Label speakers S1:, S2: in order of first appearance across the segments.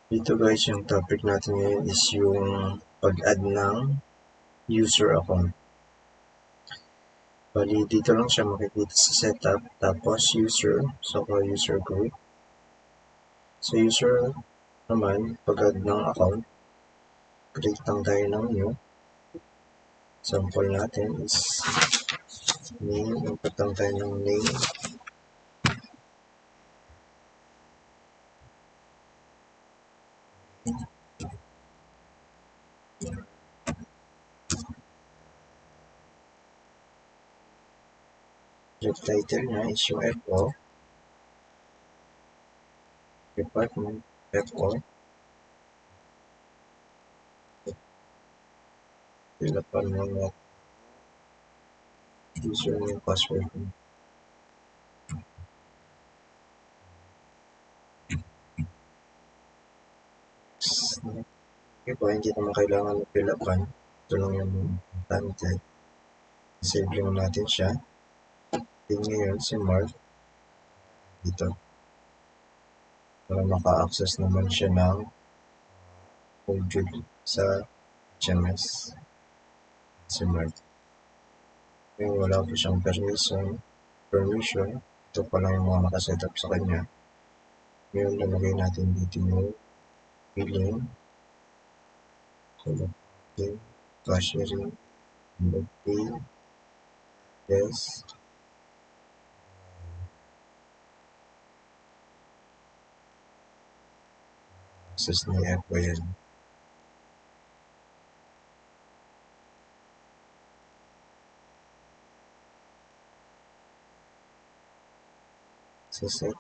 S1: Dito guys, yung topic natin ngayon is yung pag-add ng user account. Bali, dito lang siya makikita sa setup, tapos user, saka user group. Sa user naman, pag-add ng account, create lang tayo ng new. Sample natin is name, input lang tayo ng name. Job title niya is yung FO. Department, FO. Fill up pa ng username, password. Okay po, hindi naman kailangan fill upan. Ito lang yung importante. Save lang natin siya. Then ngayon si Mark dito para maka-access naman siya ng module sa HMS. Si Mark. Ngayon wala po siyang permission. Ito pa lang yung mga nakasetup sa kanya. Ngayon lalagay natin dito yung billing. Collecting, cashiering, pay, yes. Access na yung FO yan. Set.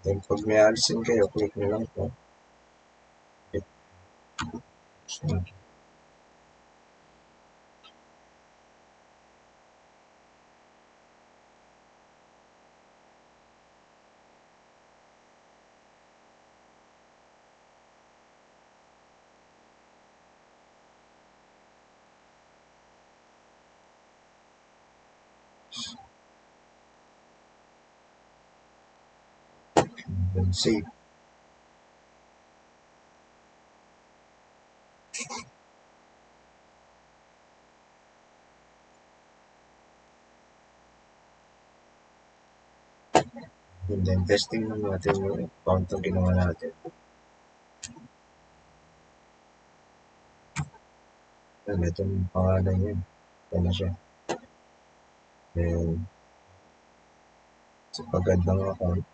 S1: Then pag may alisin kayo, click nyo lang po. Then save. And then testing na natin yung account na ginawa natin. Yan, ito yung pangalan yun. Ito na siya. Then, sa pag-add ng account,